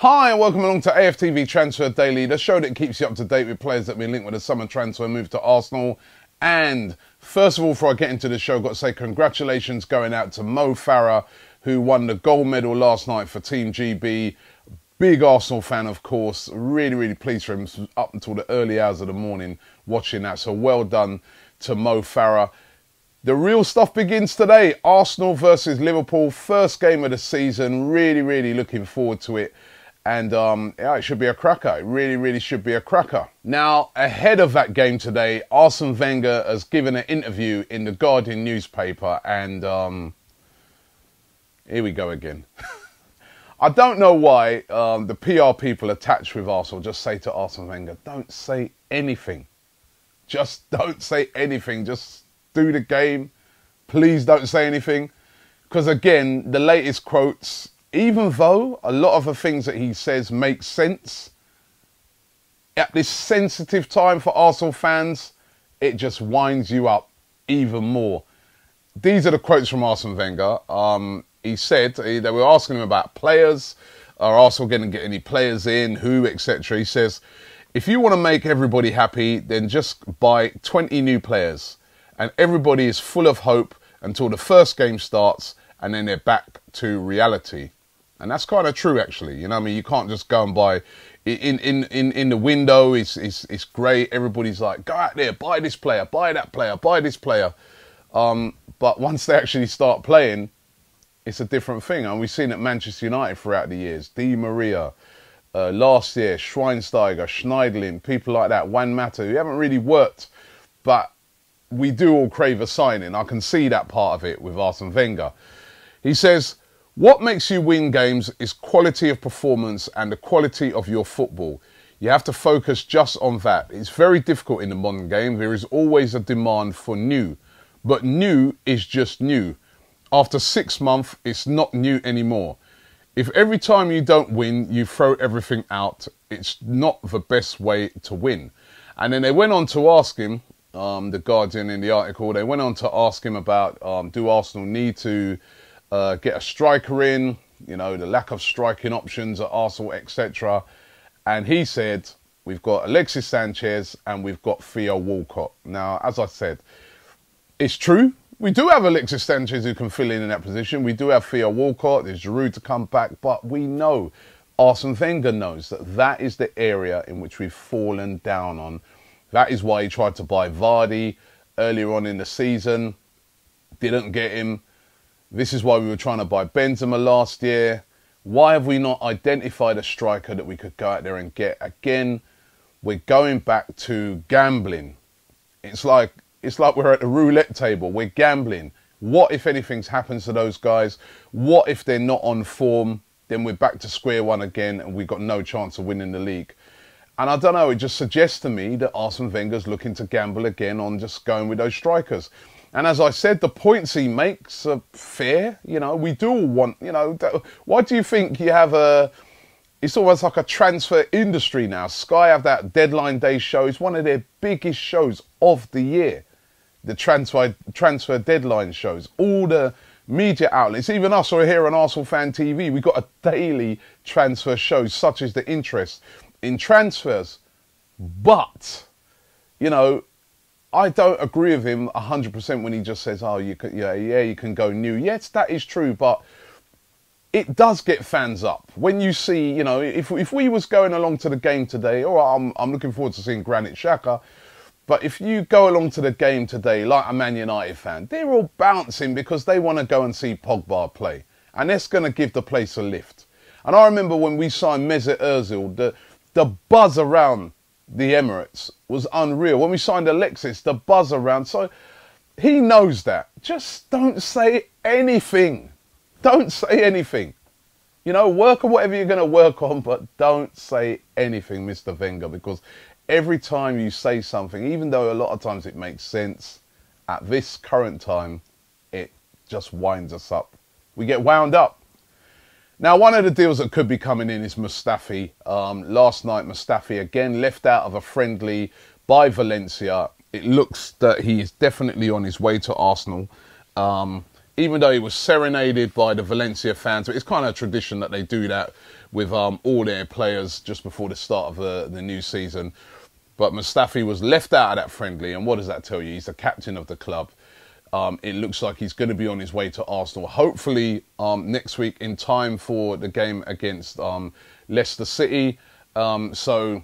Hi and welcome along to AFTV Transfer Daily, the show that keeps you up to date with players that have been linked with a summer transfer move to Arsenal. And first of all, before I get into the show, I've got to say congratulations going out to Mo Farah, who won the gold medal last night for Team GB. Big Arsenal fan, of course. Really pleased for him up until the early hours of the morning watching that. So well done to Mo Farah. The real stuff begins today. Arsenal versus Liverpool. First game of the season. Really looking forward to it. And yeah, it should be a cracker. It really should be a cracker. Now, ahead of that game today, Arsene Wenger has given an interview in the Guardian newspaper. And here we go again. I don't know why the PR people attached with Arsenal just say to Arsene Wenger, don't say anything. Just don't say anything. Just do the game. Please don't say anything. Because again, the latest quotes, even though a lot of the things that he says make sense, at this sensitive time for Arsenal fans, it just winds you up even more. These are the quotes from Arsene Wenger. He said, they were asking him about players. Are Arsenal going to get any players in? Who, etc. He says, if you want to make everybody happy, then just buy 20 new players. And everybody is full of hope until the first game starts and then they're back to reality. And that's kind of true, actually. You know what I mean? You can't just go and buy in the window. It's great. Everybody's like, go out there, buy this player, buy that player, buy this player. But once they actually start playing, it's a different thing. And we've seen it at Manchester United throughout the years. Di Maria, last year, Schweinsteiger, Schneiderlin, people like that, Juan Mata, who haven't really worked, but we do all crave a signing. I can see that part of it with Arsene Wenger. He says, what makes you win games is quality of performance and the quality of your football. You have to focus just on that. It's very difficult in the modern game. There is always a demand for new. But new is just new. After 6 months, it's not new anymore. If every time you don't win, you throw everything out, it's not the best way to win. And then they went on to ask him, the Guardian in the article, they went on to ask him about, do Arsenal need to get a striker in, you know, the lack of striking options at Arsenal, etc. And he said, we've got Alexis Sanchez and we've got Theo Walcott. Now, as I said, it's true. We do have Alexis Sanchez who can fill in that position. We do have Theo Walcott. There's Giroud to come back. But we know, Arsene Wenger knows that that is the area in which we've fallen down on. That is why he tried to buy Vardy earlier on in the season. Didn't get him. This is why we were trying to buy Benzema last year. Why have we not identified a striker that we could go out there and get? Again, we're going back to gambling. It's like we're at the roulette table. We're gambling. What if anything happens to those guys? What if they're not on form? Then we're back to square one again and we've got no chance of winning the league. And I don't know, it just suggests to me that Arsene Wenger's looking to gamble again on just going with those strikers. And as I said, the points he makes are fair. You know, we do all want, you know, why do you think you have it's almost like a transfer industry now. Sky have that deadline day show. It's one of their biggest shows of the year. The transfer deadline shows. All the media outlets, even us or here on Arsenal Fan TV, we've got a daily transfer show, such as the interest in transfers. But, you know, I don't agree with him 100% when he just says, oh, you can go new. Yes, that is true, but it does get fans up. When you see, you know, if we was going along to the game today, all right, I'm looking forward to seeing Granit Xhaka, but if you go along to the game today like a Man United fan, they're all bouncing because they want to go and see Pogba play. And that's going to give the place a lift. And I remember when we signed Mesut Ozil, the buzz around the Emirates was unreal. When we signed Alexis, the buzz around. So he knows that. Just don't say anything. Don't say anything. You know, work on whatever you're going to work on, but don't say anything, Mr. Wenger, because every time you say something, even though a lot of times it makes sense, at this current time, it just winds us up. We get wound up. Now, one of the deals that could be coming in is Mustafi. Last night, Mustafi again left out of a friendly by Valencia. It looks that he is definitely on his way to Arsenal. even though he was serenaded by the Valencia fans. It's kind of a tradition that they do that with all their players just before the start of the new season. But Mustafi was left out of that friendly, and what does that tell you? He's the captain of the club. It looks like he's going to be on his way to Arsenal, hopefully next week in time for the game against Leicester City. So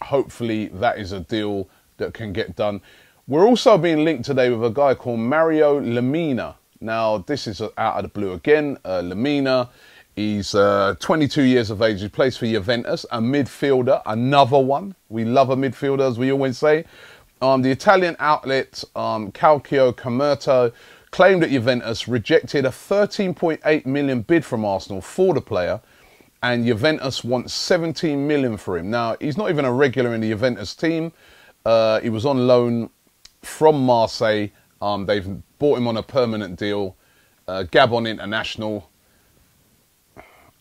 hopefully that is a deal that can get done. We're also being linked today with a guy called Mario Lemina. Now, this is out of the blue again. Lemina, he's 22 years of age. He plays for Juventus, a midfielder, another one. We love a midfielder, as we always say. The Italian outlet Calcio Commercio claimed that Juventus rejected a 13.8 million bid from Arsenal for the player, and Juventus wants 17 million for him. Now, he's not even a regular in the Juventus team. He was on loan from Marseille. They've bought him on a permanent deal. Gabon international.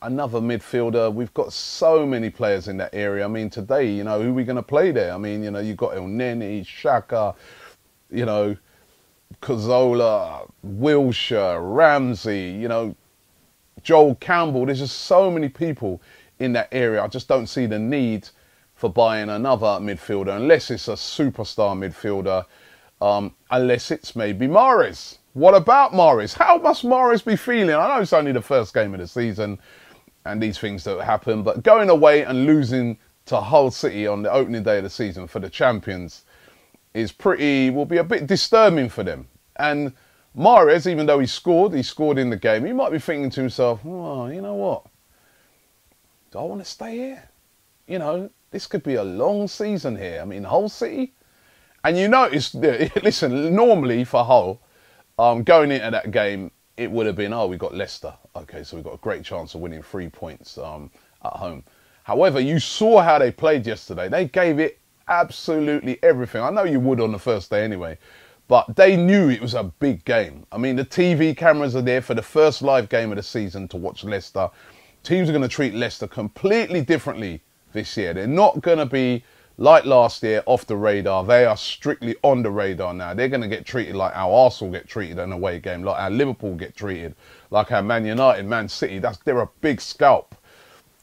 Another midfielder. We've got so many players in that area. I mean, today, you know, who are we going to play there? I mean, you know, you've got El Neni, Xhaka, you know, Cazorla, Wilshere, Ramsey, you know, Joel Campbell. There's just so many people in that area. I just don't see the need for buying another midfielder unless it's a superstar midfielder, unless it's maybe Mahrez. What about Mahrez? How must Mahrez be feeling? I know it's only the first game of the season and these things don't happen, but going away and losing to Hull City on the opening day of the season for the champions will be a bit disturbing for them. And Mahrez, even though he scored in the game, he might be thinking to himself, oh, you know what? Do I want to stay here? You know, this could be a long season here. I mean, Hull City. And you notice, listen, normally for Hull, going into that game, it would have been, oh, we got Leicester. Okay, so we've got a great chance of winning 3 points at home. However, you saw how they played yesterday. They gave it absolutely everything. I know you would on the first day anyway, but they knew it was a big game. I mean, the TV cameras are there for the first live game of the season to watch Leicester. Teams are going to treat Leicester completely differently this year. They're not going to be like last year, off the radar. They are strictly on the radar now. They're going to get treated like how Arsenal get treated in an away game, like how Liverpool get treated, like how Man United, Man City. They're a big scalp.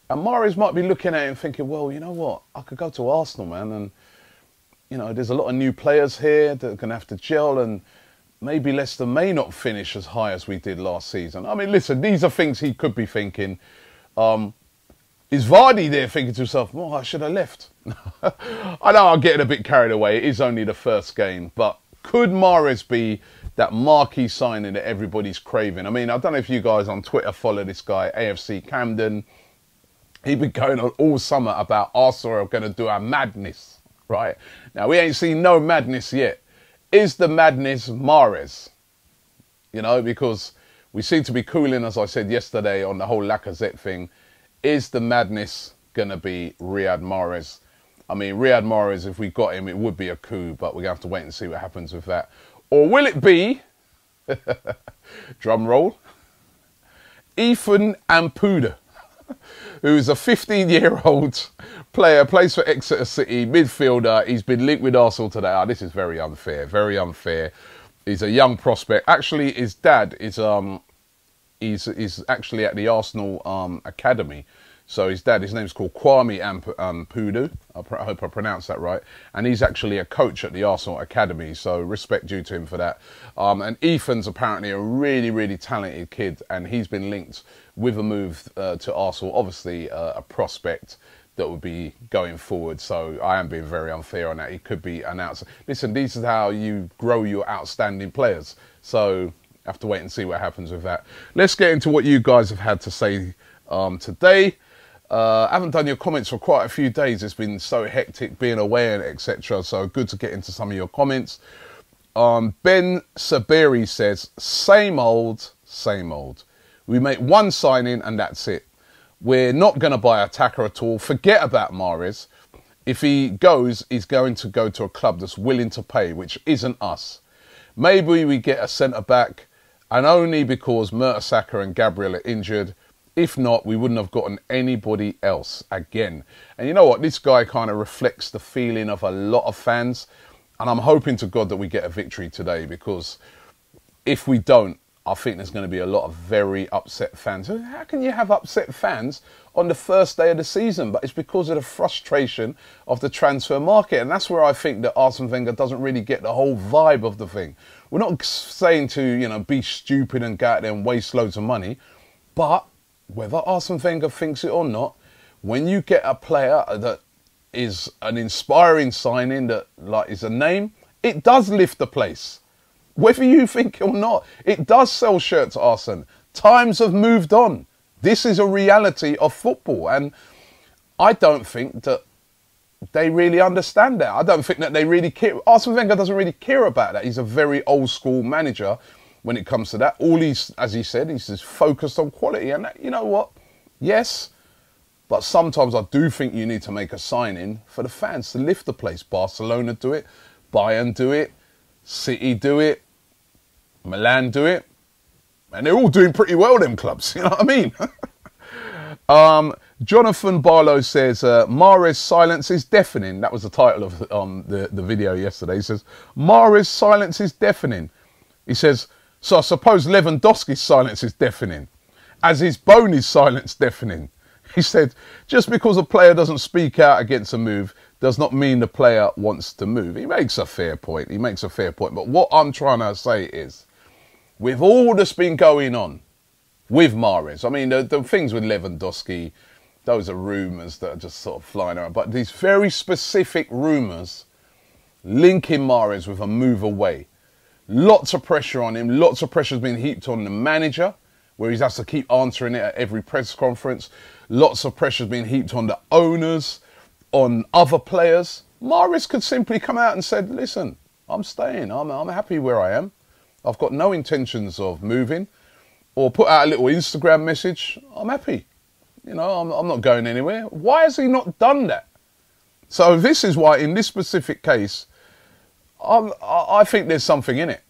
And Mahrez might be looking at it and thinking, well, you know what? I could go to Arsenal, man. And, you know, there's a lot of new players here that are going to have to gel. And maybe Leicester may not finish as high as we did last season. I mean, listen, these are things he could be thinking. Is Vardy there thinking to himself, oh, I should have left? I know I'm getting a bit carried away. It is only the first game. But could Mahrez be that marquee signing that everybody's craving? I mean, I don't know if you guys on Twitter follow this guy, A.F.C. Camden. He's been going on all summer about Arsenal are going to do a madness, right? Now, we ain't seen no madness yet. Is the madness Mahrez? You know, because we seem to be cooling, as I said yesterday, on the whole Lacazette thing. Is the madness going to be Riyad Mahrez? I mean, Riyad Mahrez, if we got him, it would be a coup, but we're going to have to wait and see what happens with that. Or will it be, drum roll, Ethan Ampuda, who's a 15-year-old player, plays for Exeter City, midfielder. He's been linked with Arsenal today. Oh, this is very unfair, very unfair. He's a young prospect. Actually, his dad is he's actually at the Arsenal academy. So his dad, his name's called Kwame Ampudu. I hope I pronounced that right. And he's actually a coach at the Arsenal academy. So respect due to him for that. And Ethan's apparently a really, really talented kid. And he's been linked with a move to Arsenal. Obviously, a prospect that would be going forward. So I am being very unfair on that. He could be announced. Listen, this is how you grow your outstanding players. So have to wait and see what happens with that. Let's get into what you guys have had to say today. I haven't done your comments for quite a few days. It's been so hectic being away and etc. So good to get into some of your comments. Ben Saberi says, same old, same old. We make one signing and that's it. We're not going to buy an attacker at all. Forget about Mahrez. If he goes, he's going to go to a club that's willing to pay, which isn't us. Maybe we get a centre-back, and only because Mertesacker and Gabriel are injured. If not, we wouldn't have gotten anybody else again. And you know what? This guy kind of reflects the feeling of a lot of fans. And I'm hoping to God that we get a victory today, because if we don't, I think there's going to be a lot of very upset fans. How can you have upset fans on the first day of the season? But it's because of the frustration of the transfer market. And that's where I think that Arsene Wenger doesn't really get the whole vibe of the thing. We're not saying to, you know, be stupid and go out there and waste loads of money. But whether Arsene Wenger thinks it or not, when you get a player that is an inspiring signing, that like is a name, it does lift the place. Whether you think or not, it does sell shirts, Arsene. Times have moved on. This is a reality of football. And I don't think that they really understand that. I don't think that they really care. Arsene Wenger doesn't really care about that. He's a very old school manager when it comes to that. All he's, as he said, he's just focused on quality. And that, you know what? Yes, but sometimes I do think you need to make a sign-in for the fans to lift the place. Barcelona do it. Bayern do it. City do it, Milan do it, and they're all doing pretty well, them clubs, you know what I mean? Jonathan Barlow says, Mahrez's silence is deafening. That was the title of the video yesterday. He says, Mahrez's silence is deafening. He says, so I suppose Lewandowski's silence is deafening, as is Boney's silence deafening. He said, just because a player doesn't speak out against a move does not mean the player wants to move. He makes a fair point. He makes a fair point. But what I'm trying to say is, with all that's been going on with Mahrez, I mean, the things with Lewandowski, those are rumours that are just sort of flying around. But these very specific rumours linking Mahrez with a move away. Lots of pressure on him. Lots of pressure has been heaped on the manager, where he has to keep answering it at every press conference. Lots of pressure has been heaped on the owners, on other players. Mahrez could simply come out and said, listen, I'm staying. I'm happy where I am. I've got no intentions of moving. Or put out a little Instagram message. I'm happy. You know, I'm not going anywhere. Why has he not done that? So this is why, in this specific case, I think there's something in it.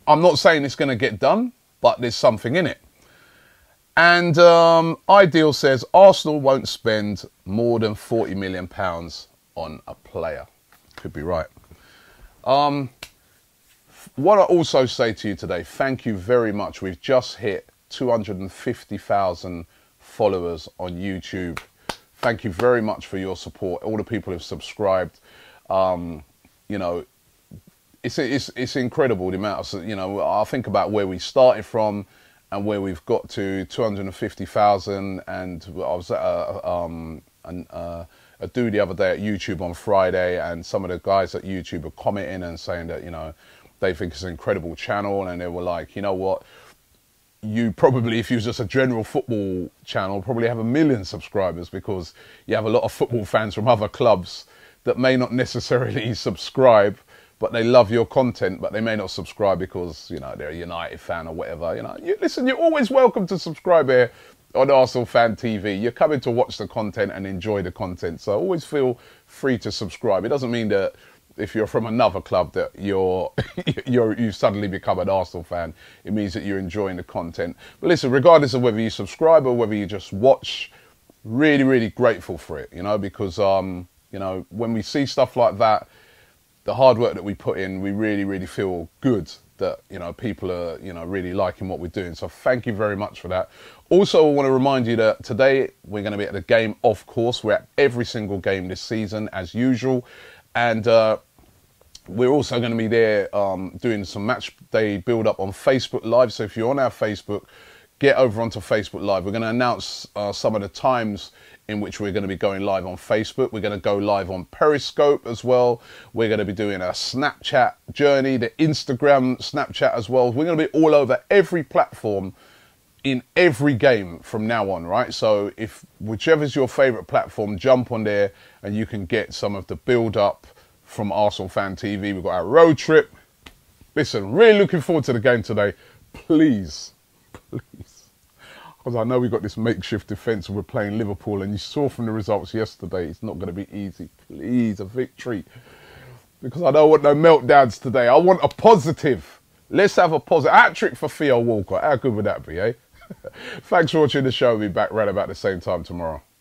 I'm not saying it's going to get done, but there's something in it. And Ideal says, Arsenal won't spend more than £40 million on a player. Could be right. What I also say to you today, thank you very much. We've just hit 250,000 followers on YouTube. Thank you very much for your support. All the people who've subscribed. You know, it's incredible the amount of, you know, I think about where we started from and where we've got to 250,000. And I was at a do the other day at YouTube on Friday, and some of the guys at YouTube are commenting and saying that, you know, they think it's an incredible channel, and they were like, you know what, you probably, if you was just a general football channel, probably have 1 million subscribers, because you have a lot of football fans from other clubs that may not necessarily subscribe, but they love your content, but they may not subscribe because, you know, they're a United fan or whatever. You know, listen, you're always welcome to subscribe here on Arsenal Fan TV. You're coming to watch the content and enjoy the content, so always feel free to subscribe. It doesn't mean that if you're from another club that you suddenly become an Arsenal fan. It means that you're enjoying the content. But listen, regardless of whether you subscribe or whether you just watch, really, really grateful for it, you know, because, you know, when we see stuff like that, the hard work that we put in, we really, really feel good that, you know, people are, you know, really liking what we're doing. So thank you very much for that. Also, I want to remind you that today we're going to be at the game, of course. We're at every single game this season, as usual. And we're also going to be there doing some match day build-up on Facebook Live. So if you're on our Facebook, get over onto Facebook Live. We're going to announce some of the times in which we're going to be going live on Facebook. We're going to go live on Periscope as well. We're going to be doing a Snapchat journey, the Instagram Snapchat as well. We're going to be all over every platform in every game from now on, right? So if whichever's your favourite platform, jump on there and you can get some of the build-up from Arsenal Fan TV. We've got our road trip. Listen, really looking forward to the game today. Please, please. Because I know we've got this makeshift defence and we're playing Liverpool, and you saw from the results yesterday, it's not going to be easy. Please, a victory. Because I don't want no meltdowns today. I want a positive. Let's have a positive. Hat-trick for Theo Walcott. How good would that be, eh? Thanks for watching the show. We'll be back right about the same time tomorrow.